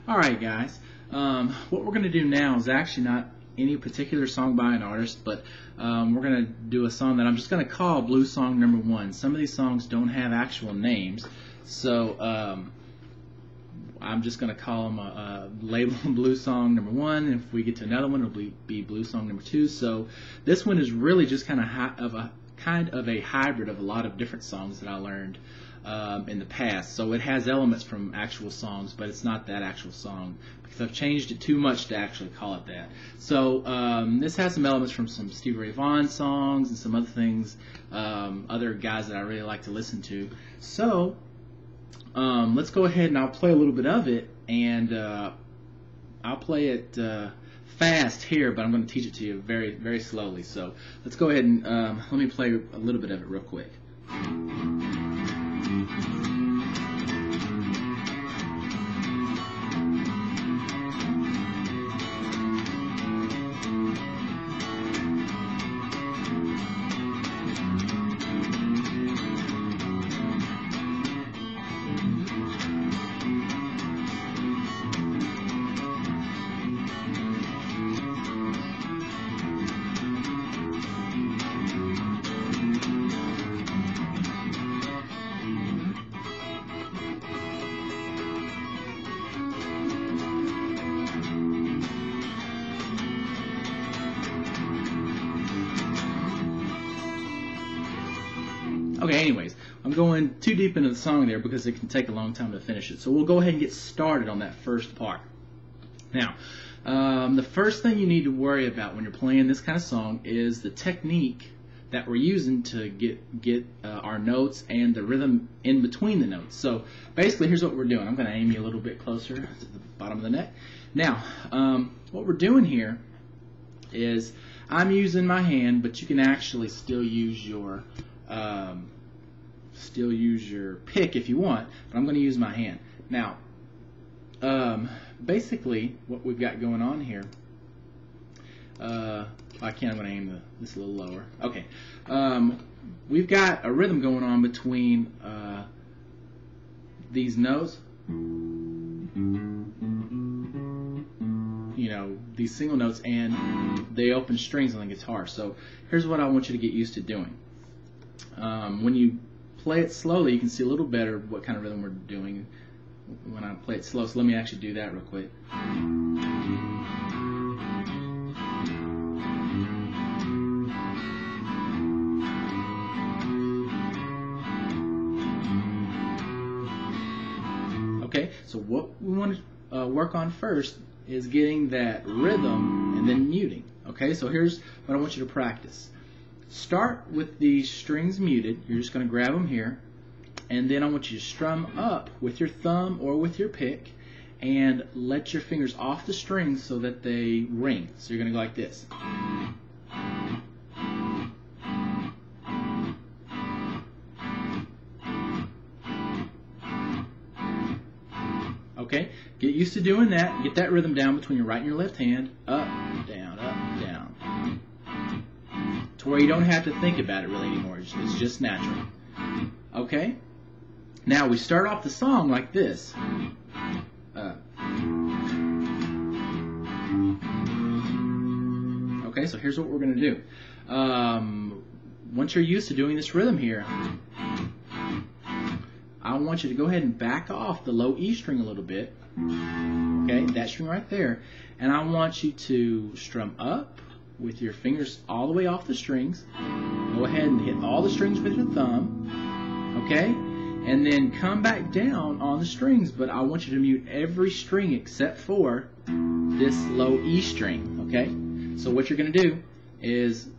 Alright guys, what we're going to do now is actually not any particular song by an artist, but we're going to do a song that I'm just going to call Blue Song Number 1. Some of these songs don't have actual names, so I'm just going to call them label Blue Song Number 1, and if we get to another one it'll be Blue Song Number 2. So this one is really just kind of a hybrid of a lot of different songs that I learned in the past. So it has elements from actual songs, but it's not that actual song because I've changed it too much to actually call it that. So this has some elements from some Stevie Ray Vaughan songs and some other things, other guys that I really like to listen to. So let's go ahead and I'll play a little bit of it, and I'll play it fast here, but I'm going to teach it to you very, very slowly. So let's go ahead and let me play a little bit of it real quick. Okay, anyways, I'm going too deep into the song there because it can take a long time to finish it. So we'll go ahead and get started on that first part. Now, the first thing you need to worry about when you're playing this kind of song is the technique that we're using to get our notes and the rhythm in between the notes. So basically, here's what we're doing. I'm going to aim you a little bit closer to the bottom of the neck. Now, what we're doing here is I'm using my hand, but you can actually still use your pick if you want, but I'm going to use my hand. Now, basically, what we've got going on here, I'm going to aim this a little lower. Okay, we've got a rhythm going on between these notes, you know, these single notes, and the open strings on the guitar. So here's what I want you to get used to doing. When you play it slowly, you can see a little better what kind of rhythm we're doing when I play it slow. So let me actually do that real quick. Okay, so what we want to work on first is getting that rhythm and then muting. Okay, so here's what I want you to practice. Start with these strings muted. You're just going to grab them here, and then I want you to strum up with your thumb or with your pick and let your fingers off the strings so that they ring. So you're going to go like this. Okay, get used to doing that. Get that rhythm down between your right and your left hand. Up, down, up, down. To where you don't have to think about it really anymore. It's just natural. Okay? Now we start off the song like this. Okay, so here's what we're going to do. Once you're used to doing this rhythm here, I want you to go ahead and back off the low E string a little bit. Okay, that string right there. And I want you to strum up with your fingers all the way off the strings. Go ahead and hit all the strings with your thumb. Okay? And then come back down on the strings, but I want you to mute every string except for this low E string. Okay? So what you're going to do is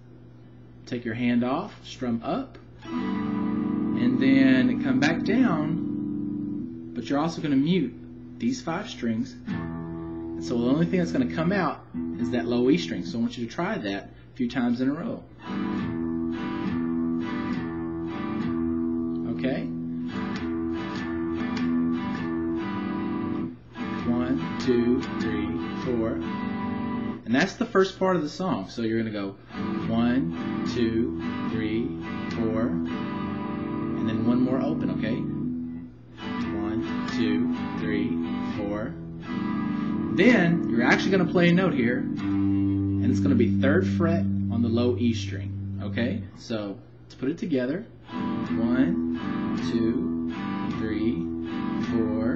take your hand off, strum up, and then come back down, but you're also going to mute these 5 strings. And so the only thing that's going to come out is that low E string. So I want you to try that a few times in a row. Okay? 1, 2, 3, 4. And that's the first part of the song. So you're going to go 1, 2, 3, 4, and then one more open, okay? 1, 2, 3, 4. Then you're actually going to play a note here, and it's going to be 3rd fret on the low E string. Okay, so let's put it together. 1, 2, 3, 4,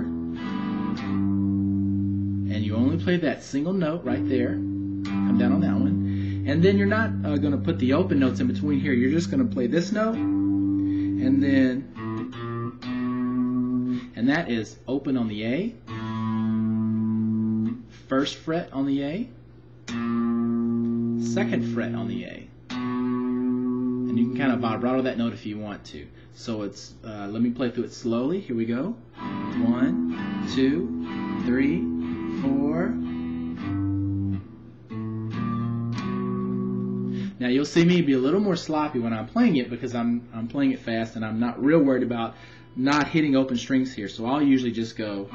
and you only play that single note right there. Come down on that one, and then you're not going to put the open notes in between here. You're just going to play this note, and that is open on the A, 1st fret on the A, 2nd fret on the A. And you can kind of vibrato that note if you want to. So it's, let me play through it slowly. Here we go. 1, 2, 3, 4. Now you'll see me be a little more sloppy when I'm playing it because I'm playing it fast and I'm not real worried about not hitting open strings here. So I'll usually just go.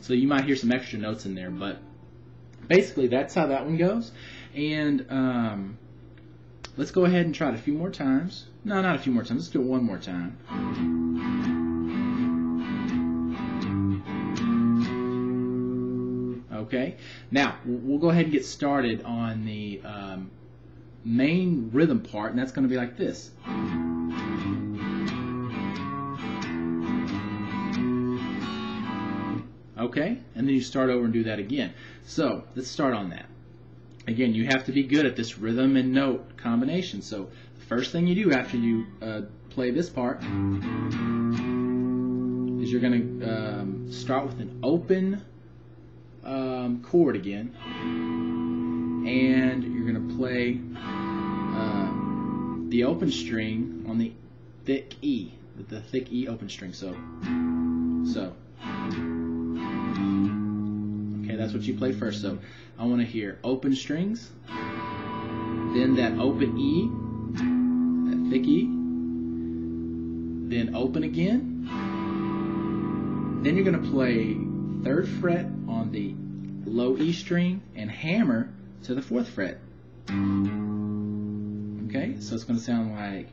So you might hear some extra notes in there, but basically that's how that one goes. And let's go ahead and try it a few more times. No, not a few more times. Let's do it one more time. Okay. Now we'll go ahead and get started on the main rhythm part, and that's going to be like this. Okay, and then you start over and do that again. So let's start on that. Again, you have to be good at this rhythm and note combination. So the first thing you do after you play this part is you're going to start with an open chord again, and you're going to play the open string on the thick E, the thick E open string. So. Okay, that's what you play first. So I want to hear open strings, then that open E, that thick E, then open again. Then you're going to play 3rd fret on the low E string and hammer to the 4th fret. Okay, so it's going to sound like,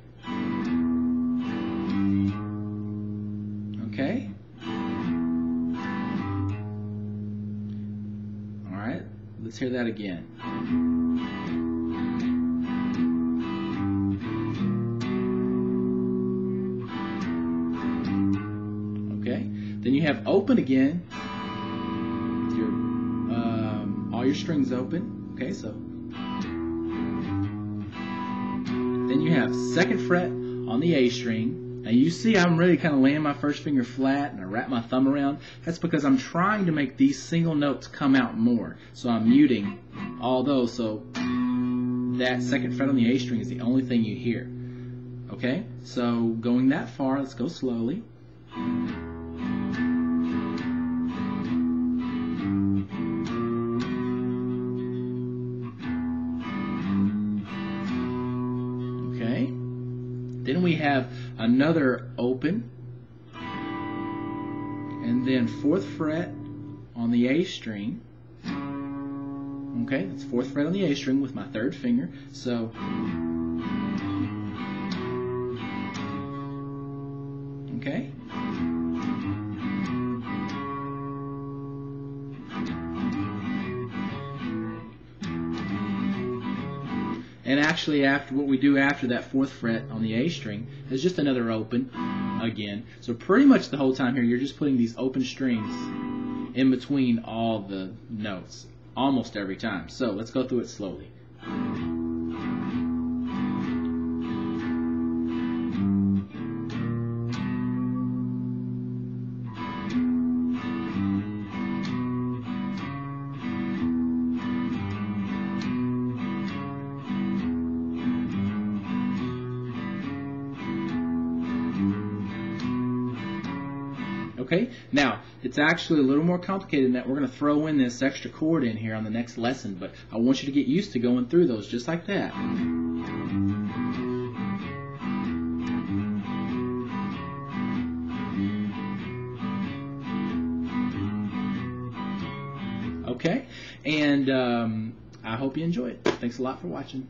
okay. Alright, let's hear that again. Okay, then you have open again. Your, all your strings open. Okay, so then you have 2nd fret on the A string. Now you see I'm really kind of laying my first finger flat and I wrap my thumb around. That's because I'm trying to make these single notes come out more. So I'm muting all those, so that 2nd fret on the A string is the only thing you hear. Okay, so going that far, let's go slowly. Then we have another open, and then 4th fret on the A string. Okay, that's 4th fret on the A string with my 3rd finger. So, okay. And actually, after what we do after that 4th fret on the A string is just another open again. So pretty much the whole time here, you're just putting these open strings in between all the notes, almost every time. So let's go through it slowly. Okay, now it's actually a little more complicated than that. We're going to throw in this extra chord in here on the next lesson, but I want you to get used to going through those just like that. Okay, and I hope you enjoy it. Thanks a lot for watching.